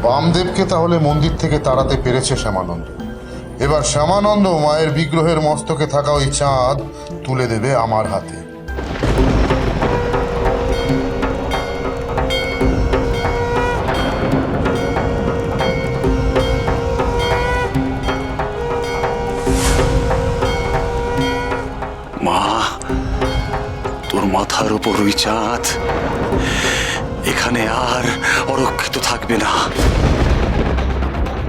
বামদেবকে তাহলে মন্দির থেকে তাড়াতে পেরেছে শ্যামানন্দ। এবার শ্যামানন্দ মায়ের বিগ্রহের মস্তকে থাকা ওই চাঁদ তুলে দেবে আমার হাতে। মা, তোর মাথার উপর ওই চাঁদ এখানে আর অরক্ষিত থাকবে না।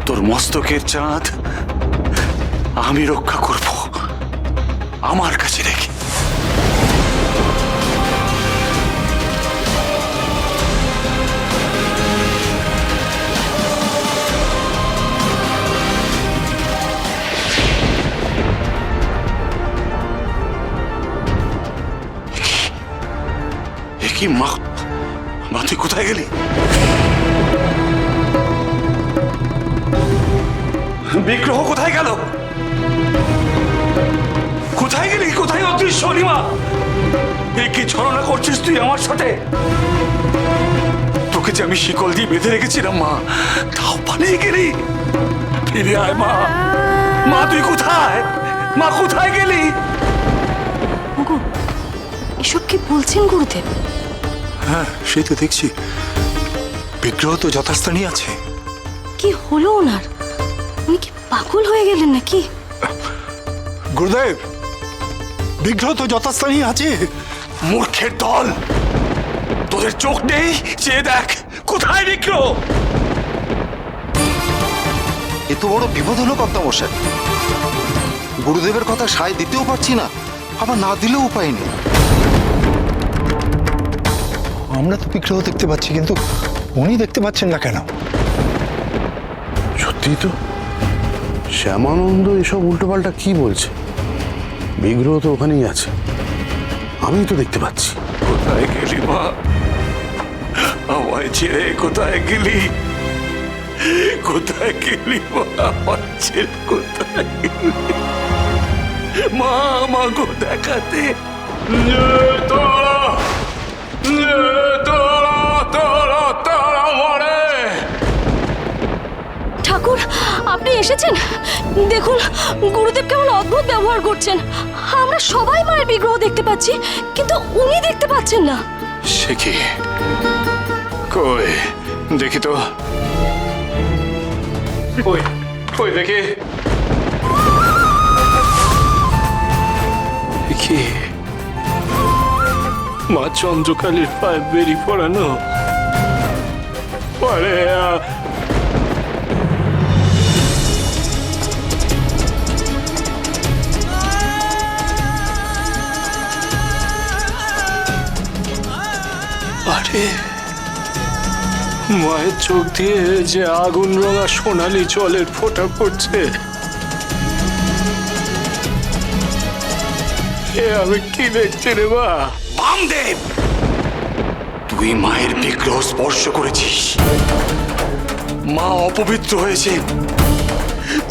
তোর মস্তকের চাঁদ আমি রক্ষা করব আমার কাছে রেখে। কি মা, মা তুই কোথায় গেলি? বিগ্রহ কোথায় গেল? কোথায় গেলি? কোথায় অদৃশ্য মা? এই কি ছলনা করছিস তুই আমার সাথে? তোকে যে আমি শিকল দিয়ে বেঁধে রেখেছিলাম মা, তাও পালিয়ে গেলি। ফিরে আয় মা। মা তুই কোথায়? মা কোথায় গেলি? এসব কি বলছেন গুরুদেব? হ্যাঁ, সেই তো দেখছি, বিগ্রহ তো যথাস্থানে আছে। কি হলো ওনার? উনি কি পাগল হয়ে গেলেন নাকি? গুরুদেব, বিগ্রহ তো যথাস্থানেই আছে। মূর্খের দল, তোদের চোখ নেই? চেয়ে দেখ কোথায় বিগ্রহ। এত বড় বিপদ হলো কর্তামশাই। গুরুদেবের কথা সায় দিতেও পারছি না, আবার না দিলেও উপায় নেই। আমরা তো বিগ্রহ দেখতে পাচ্ছি, কিন্তু উনি দেখতে পাচ্ছেন না কেন? সত্যি তো, শ্যামানন্দ এসব উল্টোপাল্টা কি বলছে? বিগ্রহ তো ওখানেই আছে, আমি তো দেখতে পাচ্ছি। কোথায় গেলি মা? আমায় ছেড়ে কোথায় গেলি? কোথায় গেলি মা? আমার ছেড়ে কোথায় গেলি? মা আমাকে দেখাতে। ঠাকুর, আপনি এসেছেন? দেখুন গুরুদেব কেমন অদ্ভুত ব্যবহার করছেন। আমরা সবাই মায়ের বিগ্রহ দেখতে পাচ্ছি, কিন্তু উনি দেখতে পাচ্ছেন না। সে কি? কই দেখি তো, কই কই দেখি। কি মা চন্দ্রকালীর পায়ে বেরি পড়ানো? আরে আরে মায়ের চোখ দিয়ে যে আগুন রঙা সোনালি জলের ফোঁটা পড়ছে, এ আমি কি দেখছি রে মা? বামদেব, তুই মায়ের বিগ্রহ স্পর্শ করেছিস। মা অপবিত্র হয়েছে,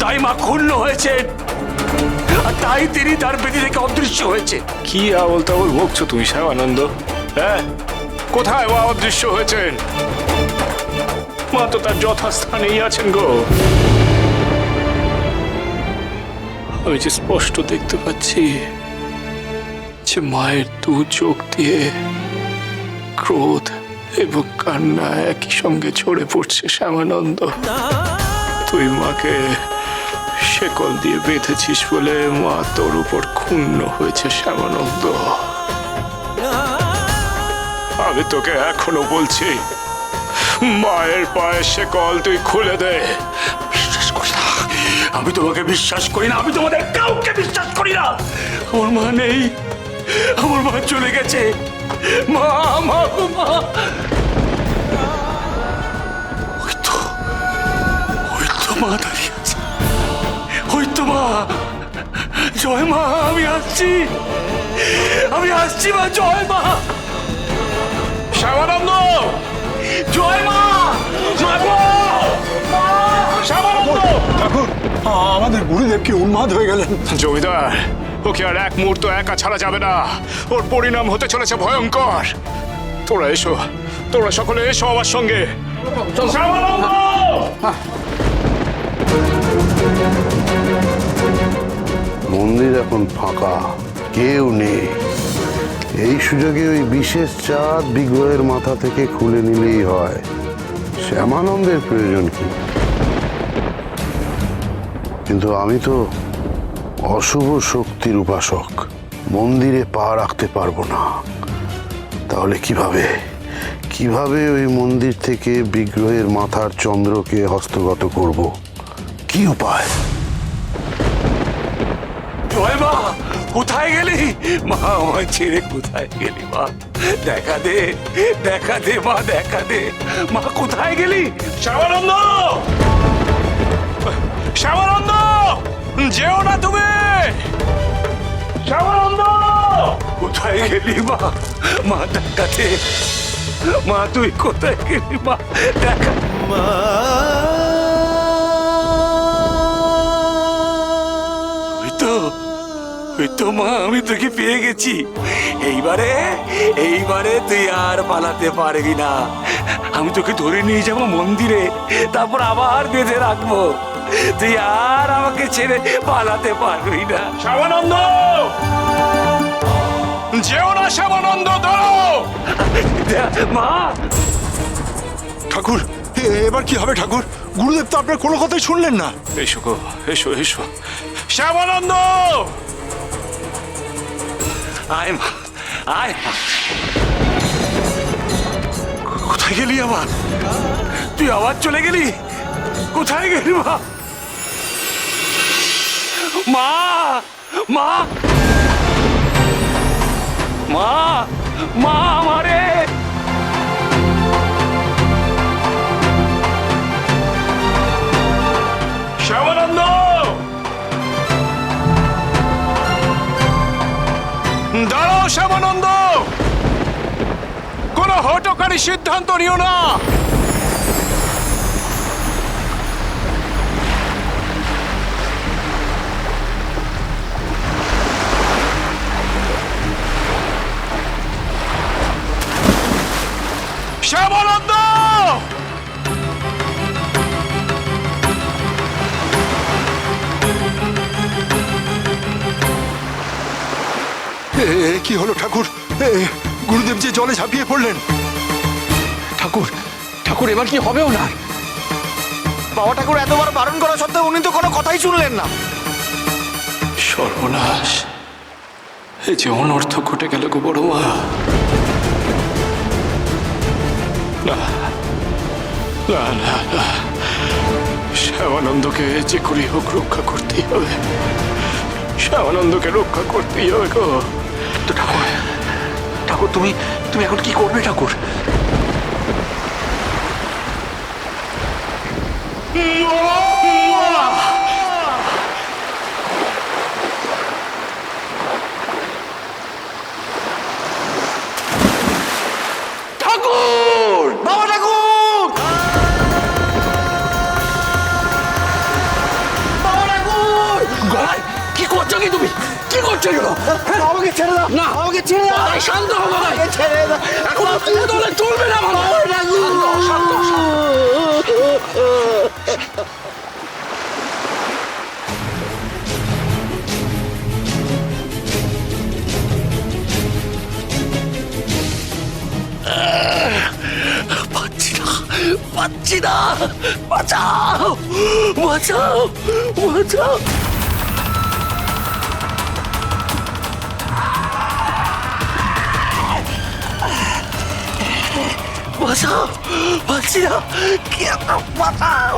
তাই মা ক্ষুণ্ণ হয়েছে, আর তাই তিনি তার বেদি থেকে অদৃশ্য হয়েছে। কি আবল তাবল বকছো তুমি শ্যামানন্দ? হ্যাঁ, কোথায় মা অদৃশ্য হয়েছেন? মা তো তার যথাস্থানেই আছেন গো। আমি যে স্পষ্ট দেখতে পাচ্ছি যে মায়ের দু চোখ দিয়ে ক্রোধ এবং কান্না একই সঙ্গে ঝরে পড়ছে। শ্যামানন্দ, তুই মাকে শেকল দিয়ে বেঁধেছিস বলে মা তোর উপর ক্ষুণ্ণ হয়েছে। শ্যামানন্দ, আমি তোকে এখনো বলছি, মায়ের পায়ে শেকল তুই খুলে দে। বিশ্বাস করি না, আমি তোমাকে বিশ্বাস করি না, আমি তোমাদের কাউকে বিশ্বাস করি না। আমার মা নেই, আমার মা চলে গেছে। মা, মা, মা, ওই তো মা দাঁড়িয়ে আছে, ওই তো মা। জয় মা, আমি আসছি, আমি আসছি মা। জয় মা। শ্যামানন্দ, জয় মা। ঠাকুর, আমাদের গুরুদেব কি উন্মাদ হয়ে গেলেন? জমিদার, ওকে আর এক মুহূর্ত একা ছাড়া যাবে না, ওর পরিণাম হতে চলেছে ভয়ঙ্কর। তোরা এসো, তোরা সকলে এসো আমার সঙ্গে। শ্যামানন্দ! মন্দির এখন ফাঁকা, কেউ নেই। এই সুযোগে ওই বিশেষ চাঁদ বিগ্রহের মাথা থেকে খুলে নিলেই হয়। শ্যামানন্দের প্রয়োজন কি? কিন্তু আমি তো অশুভ শক্তির উপাসক, মন্দিরে পা রাখতে পারবো না। তাহলে কিভাবে ওই মন্দির থেকে বিগ্রহের মাথার চন্দ্রকে হস্তগত করব? কি উপায়? জয় মা, কোথায় গেলি মা? আমায় ছেড়ে কোথায় গেলি মা? দেখা দে মা, দেখা দে মা, কোথায় গেলি? শ্যামানন্দ, শ্যামানন্দ, যেও না তুমি। শ্যামানন্দ, কোথায় গেলি মা? মা দেখা দে মা, তুই কোথায় গেলি মা? দেখা মা। ওই তো মা, আমি তোকে পেয়ে গেছি। এইবারে তুই আর পালাতে পারবি না। আমি তোকে ধরে নিয়ে যাব মন্দিরে, তারপর আবার বেঁধে রাখবো। তুই আর আমাকে ছেড়ে পালাতে পারবি না। শ্যামানন্দ, যেও না শ্যামানন্দ, দাঁড়াও। মা। ঠাকুর, এবার কি হবে ঠাকুর? গুরুদেব তো আপনার কোনো কথাই শুনলেন না। এসো গো, এসো এসো। শ্যামানন্দ, আয় মা, আয় মা। কোথায় গেলি আবার? তুই আবার চলে গেলি? কোথায় গেলি মা? মা, মা, মা, মা আমারে। শ্যামানন্দ, দাঁড়াও শ্যামানন্দ, কোন হঠকারী সিদ্ধান্ত নিও না। শ্যামানন্দ, কি হলো ঠাকুর? গুরুদেব যে জলে ঝাঁপিয়ে পড়লেন। ঠাকুর, ঠাকুর, এবার কি হবে ওনার? বাবা ঠাকুর এতবার বারণ করা সত্ত্বেও উনি তো কোনো কথাই শুনলেন না। সর্বনাশ, এই যে অনর্থ ঘটে গেল গো বড় মা। না না না না, শ্যামানন্দকে যে করে হোক রক্ষা করতেই হবে। শ্যামানন্দকে রক্ষা করতেই হবে গো। তো ঠাকুর, ঠাকুর, তুমি এখন কি করবে ঠাকুর? ঠাকুর, বাবা ঠাকুর, বাবা ঠাকুর, গলায় কি করছো কি তুমি? কি করছো এগুলো? আমাকে ছেড়ে দাও, না, আমাকে ছেড়ে দাও, এই শান্ত হও বাবা। আমাকে ছেড়ে দাও। এখন তুলে দলে চলবে না বাবা। শান্ত হও, শান্ত হও, শান্ত হও। পাচ্ছি না, বাঁচাও, বাঁচাও, বাঁচাও। বাঁচাও, পাচ্ছি না, কে একটা বাঁচাও,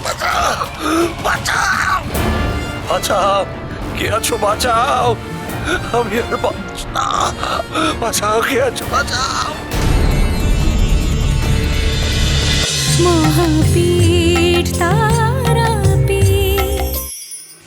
বাঁচাও, বাঁচাও, বাঁচাও, কে আছো বাঁচাও, আমি আর বাঁচছি না, বাঁচাও, কে আছো বাঁচাও। মহাপীঠ